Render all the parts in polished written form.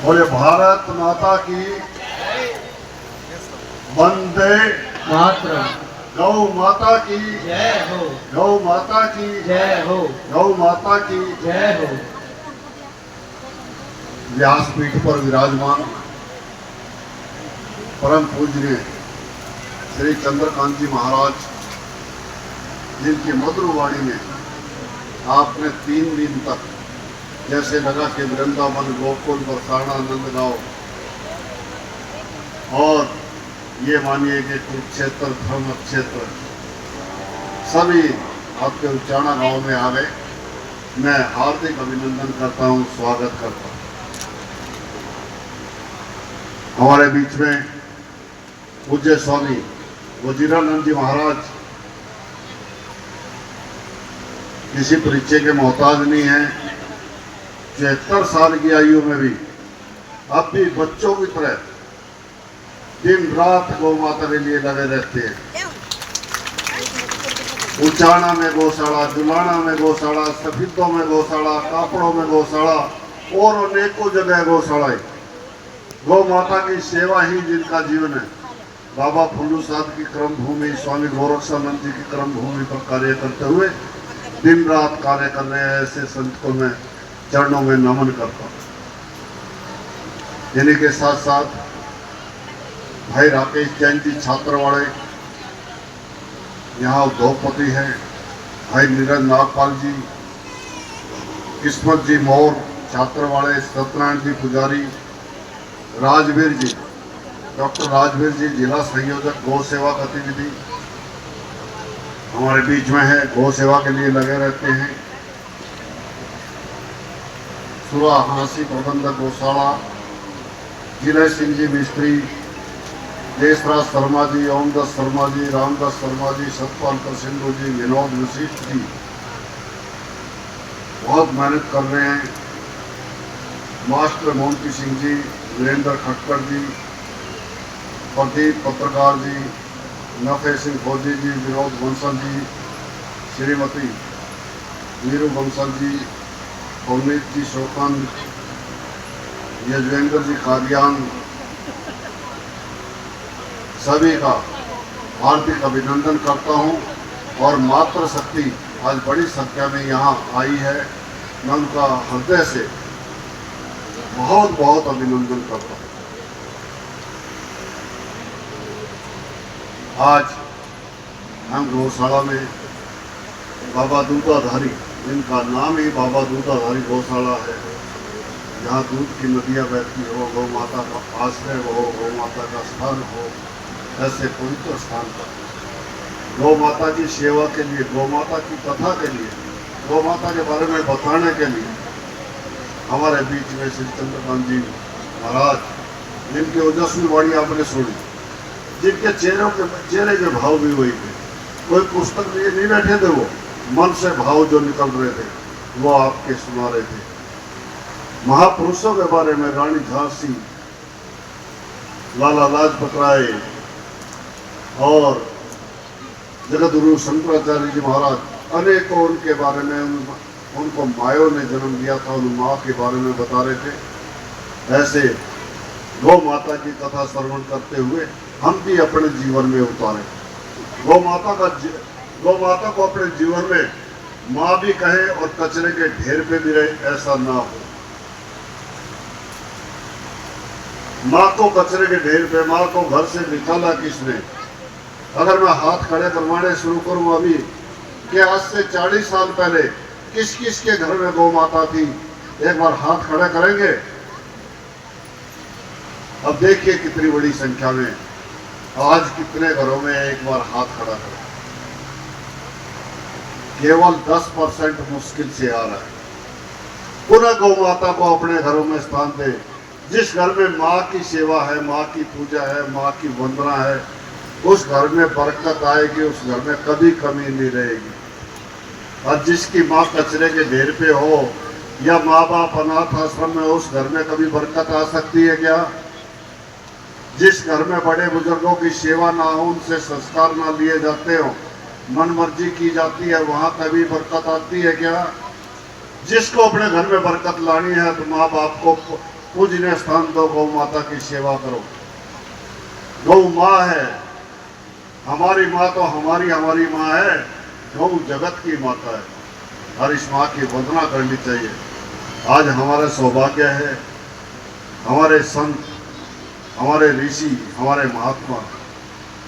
बोले भारत माता की वंदे मातरम। गौ माता की जय हो। गौ माता की जय हो। गौ माता की जय हो। व्यासपीठ पर विराजमान परम पूज्य श्री चंद्रकांत जी महाराज, जिनकी मधुर वाणी में आपने 3 दिन तक जैसे लगा कि वृंदावन गोकुल बरसानानंद गांव और ये मानिए कि कुरुक्षेत्र धर्म क्षेत्र सभी आपके उच्चारणा गांव में आ गए। मैं हार्दिक अभिनंदन करता हूं, स्वागत करता हूं। हमारे बीच में पूज्य स्वामी वजीरानंद जी महाराज किसी परिचय के मोहताज नहीं है। 73 साल की आयु में भी अब भी बच्चों की तरह दिन रात गौ माता के लिए लगे रहते हैं। उचाना में गौशाला, जुलाना में गौशाला, सफीदों में गौशाला, कापड़ों में गौशाला और अनेकों जगह गौशाला। गौ माता की सेवा ही जिनका जीवन है। बाबा फुल्लू साहब की कर्म भूमि, स्वामी गोरक्षानंद जी की कर्म भूमि पर कार्य करते हुए दिन रात कार्य कर रहे हैं। ऐसे संत को मैं चरणों में नमन करता हूँ। इन्हीं के साथ साथ भाई राकेश जैन जी छात्रवाड़े यहाँ उद्योगपति हैं। भाई नीरज नागपाल जी, किस्मत जी मौर छात्रवाड़े, सत्यनारायण जी पुजारी, राजवीर जी, डॉक्टर राजवीर जी जिला संयोजक गौ सेवा गतिविधि हमारे बीच में है। गौ सेवा के लिए लगे रहते हैं। सुरा हांसी प्रबंधक गौशाला, जिले सिंह जी मिस्त्री, देशराज शर्मा जी, ओमदास शर्मा जी, रामदास शर्मा जी, सतपाल सिंधु जी, विनोद वशिष्ठ जी बहुत मेहनत कर रहे हैं। मास्टर मोहंती सिंह जी, वीरेंद्र खटकर जी, प्रदीप पत्रकार जी, नफे सिंह फौजी जी, विनोद बंसल जी, श्रीमती वीरू बंसल जी, अवनीत जी शोकन, यजवेंद्र जी कादियान, सभी का हार्दिक अभिनंदन करता हूं। और मातृ शक्ति आज बड़ी संख्या में यहाँ आई है, मैं उनका हृदय से बहुत बहुत अभिनंदन करता हूं। आज हम गौशाला में बाबा दूधाधारी, जिनका नाम ही बाबा दूधाधारी गौशाला है, जहाँ दूध की नदियाँ बहती हो, गौ माता का आश्रय हो, गौ माता का स्थान हो, ऐसे पवित्र स्थान पर गौ माता की सेवा के लिए, गौ माता की कथा के लिए, गौ माता के बारे में बताने के लिए हमारे बीच में श्री चंद्रकांत जी महाराज, जिनकी ओजस्वी वाणी आपने सुनी, जिनके चेहरे के भाव भी वही थे। कोई पुस्तक लिए नहीं बैठे थे, वो मन से भाव जो निकल रहे थे वो आपके सुना रहे थे। महापुरुषों के बारे में रानी झांसी, लाला लाजपत राय और जगतगुरु शंकराचार्य जी महाराज, अनेकों उनके बारे में, उनको मायों ने जन्म दिया था, उन माँ के बारे में बता रहे थे। ऐसे गौ माता की कथा श्रवण करते हुए हम भी अपने जीवन में उतारें। गौ माता को अपने जीवन में माँ भी कहे और कचरे के ढेर पे भी रहे, ऐसा ना हो। माँ को कचरे के ढेर पे, माँ को घर से निकाला किसने? अगर मैं हाथ खड़े करवाने शुरू करूं अभी कि आज से 40 साल पहले किस किस के घर में गौ माता थी, एक बार हाथ खड़ा करेंगे? अब देखिए कितनी बड़ी संख्या में आज कितने घरों में एक बार हाथ खड़ा करें। केवल 10% मुश्किल से आ रहा है। पुनः गौ माता को अपने घरों में स्थान दे। जिस घर में माँ की सेवा है, माँ की पूजा है, माँ की वंदना है, उस घर में बरकत आएगी, उस घर में कभी कमी नहीं रहेगी। और जिसकी माँ कचरे के ढेर पे हो या माँ बाप अनाथ आश्रम में, उस घर में कभी बरकत आ सकती है क्या? जिस घर में बड़े बुजुर्गों की सेवा ना हो, उनसे संस्कार ना लिए जाते हो, मन मर्जी की जाती है, वहां कभी बरकत आती है क्या? जिसको अपने घर में बरकत लानी है तो माँ बाप को पूजनीय स्थान दो, गौ माता की सेवा करो। गौ माँ है, हमारी माँ तो हमारी माँ है। गौ जगत की माता है, और इस माँ की वंदना करनी चाहिए। आज हमारा सौभाग्य है, हमारे संत, हमारे ऋषि, हमारे महात्मा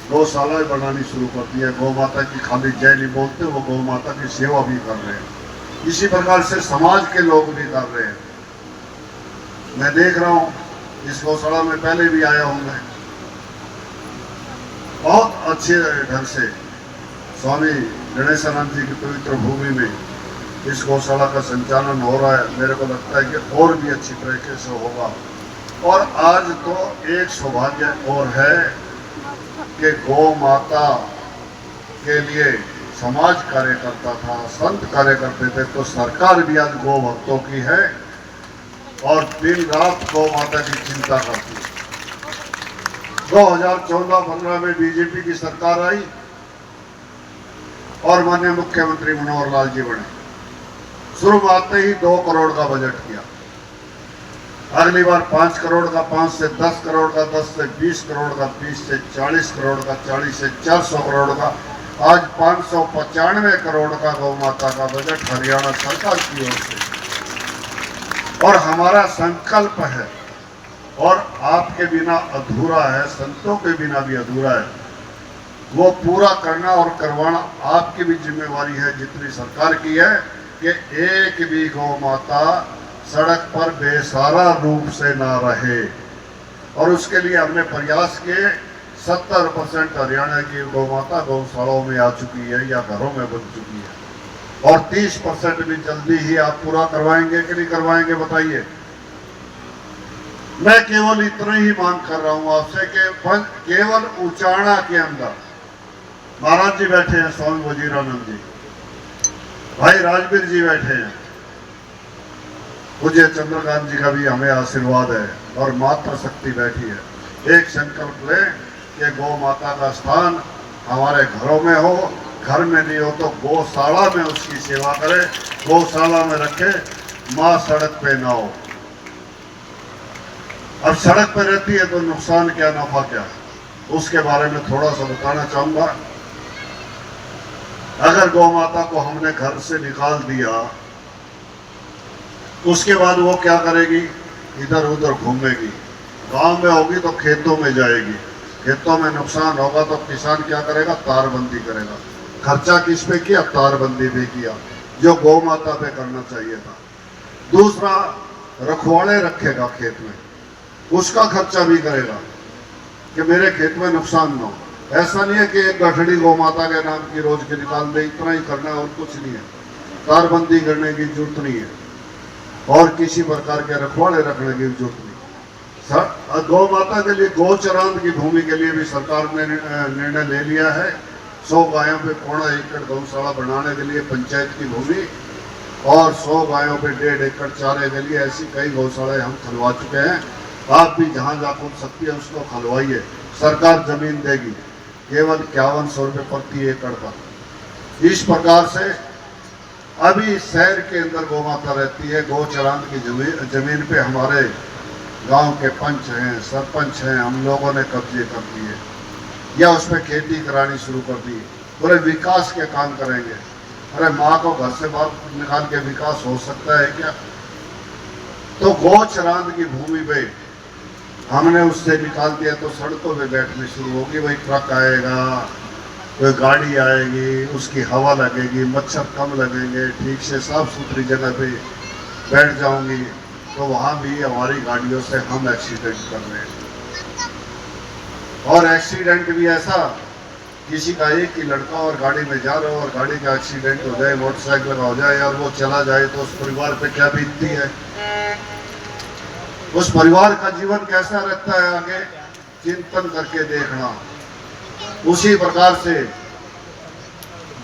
गौशालाएं बनानी शुरू कर दी है। गौ माता की खाली जय नहीं बोलते, वो गौ माता की सेवा भी कर रहे हैं। इसी प्रकार से समाज के लोग भी कर रहे हैं। मैं देख रहा हूँ, इस गौशाला में पहले भी आया हूँ मैं, बहुत अच्छे ढंग से स्वामी गणेशानंद जी की पवित्र भूमि में इस गौशाला का संचालन हो रहा है। मेरे को लगता है कि और भी अच्छी तरीके से होगा। और आज तो एक सौभाग्य और है कि गौ माता के लिए समाज कार्य करता था, संत कार्य करते थे, तो सरकार भी आज गौ भक्तों की है और दिन रात गौ माता की चिंता करती है। 2014-15 में बीजेपी की सरकार आई और माननीय मुख्यमंत्री मनोहर लाल जी बने। शुरू में आते ही 2 करोड़ का बजट किया। अगली बार 5 करोड़ का, 5 से 10 करोड़ का, 10 से 20 करोड़ का, 20 से 40 करोड़ का, 40 से 400 करोड़ का, आज 595 करोड़ का गौ माता का बजट हरियाणा सरकार की ओर से। और हमारा संकल्प है, और आपके बिना अधूरा है, संतों के बिना भी अधूरा है, वो पूरा करना और करवाना आपकी भी जिम्मेवारी है जितनी सरकार की है, कि एक भी गौ माता सड़क पर बेसहारा रूप से ना रहे। और उसके लिए हमने प्रयास किए। 70% हरियाणा की गौ माता गौशालाओं में आ चुकी है या घरों में बन चुकी है, और 30% भी जल्दी ही आप पूरा करवाएंगे कि नहीं करवाएंगे बताइए। मैं केवल इतना ही मांग कर रहा हूं आपसे कि केवल उचाणा के अंदर महाराज जी बैठे हैं, स्वामी वजीरानंद जी, भाई राजवीर जी बैठे हैं, पूज्य चंद्रकांत जी का भी हमें आशीर्वाद है, और मातृ शक्ति बैठी है। एक संकल्प ले कि गौ माता का स्थान हमारे घरों में हो, घर में नहीं हो तो गौशाला में उसकी सेवा करें, गौशाला में रखे, माँ सड़क पे ना हो। अब सड़क पे रहती है तो नुकसान क्या, नफा क्या, उसके बारे में थोड़ा सा बताना चाहूंगा। अगर गौ माता को हमने घर से निकाल दिया, उसके बाद वो क्या करेगी, इधर उधर घूमेगी। गांव में होगी तो खेतों में जाएगी, खेतों में नुकसान होगा तो किसान क्या करेगा, तारबंदी करेगा। खर्चा किस पे किया, तारबंदी पे किया, जो गौ माता पे करना चाहिए था। दूसरा, रखवाले रखेगा खेत में, उसका खर्चा भी करेगा कि मेरे खेत में नुकसान ना हो। ऐसा नहीं है कि एक गठड़ी गौ माता के नाम की रोज के निकाल दे, इतना ही करना है और कुछ नहीं है। तारबंदी करने की जरूरत नहीं है, और किसी प्रकार के रखवाले रखने की जरूरत नहीं। गौ माता के लिए गौचरांत की भूमि के लिए भी सरकार ने निर्णय ले लिया है। 100 गायों पे 0.25 एकड़ गौशाला बनाने के लिए पंचायत की भूमि, और 100 गायों पे 1.5 एकड़ चारे के लिए ऐसी कई गौशालाएं हम खुलवा चुके हैं। आप भी जहां जा खुल सकती है उसको खुलवाइए, सरकार जमीन देगी केवल 5100 रुपये प्रति एकड़ पर। इस प्रकार से अभी शहर के अंदर गौ माता रहती है। गौचरांत की जमीन पे हमारे गांव के पंच हैं, सरपंच हैं, हम लोगों ने कब्जे कर दिए या उस पर खेती करानी शुरू कर दी। पूरे विकास के काम करेंगे। अरे माँ को घर से बाहर निकाल के विकास हो सकता है क्या? तो गौचरांत की भूमि पे हमने उससे निकाल दिया तो सड़कों पे बैठने शुरू होगी। वही ट्रक आएगा, कोई गाड़ी आएगी, उसकी हवा लगेगी, मच्छर कम लगेंगे, ठीक से साफ सुथरी जगह पे बैठ जाऊंगी, तो वहाँ भी हमारी गाड़ियों से हम एक्सीडेंट कर रहे हैं। और एक्सीडेंट भी ऐसा, किसी का एक ही लड़का और गाड़ी में जा रहा हो और गाड़ी का एक्सीडेंट हो जाए, मोटरसाइकिल का हो जाए और वो चला जाए, तो उस परिवार पे क्या बीतती है, उस परिवार का जीवन कैसा रहता है, आगे चिंतन करके देखना। उसी प्रकार से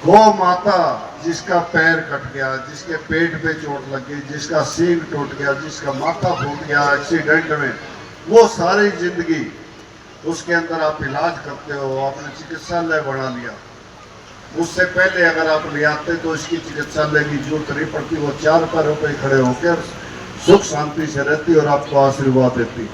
गौ माता जिसका पैर कट गया, जिसके पेट पे चोट लग गई, जिसका सींग टूट गया, जिसका माथा फूट गया एक्सीडेंट में, वो सारी जिंदगी उसके अंदर आप इलाज करते हो, आपने चिकित्सालय बना लिया। उससे पहले अगर आप ले आते तो इसकी चिकित्सालय की जरूरत नहीं पड़ती, वो 4 पैरों पे खड़े होकर सुख शांति से रहती और आपको आशीर्वाद देती।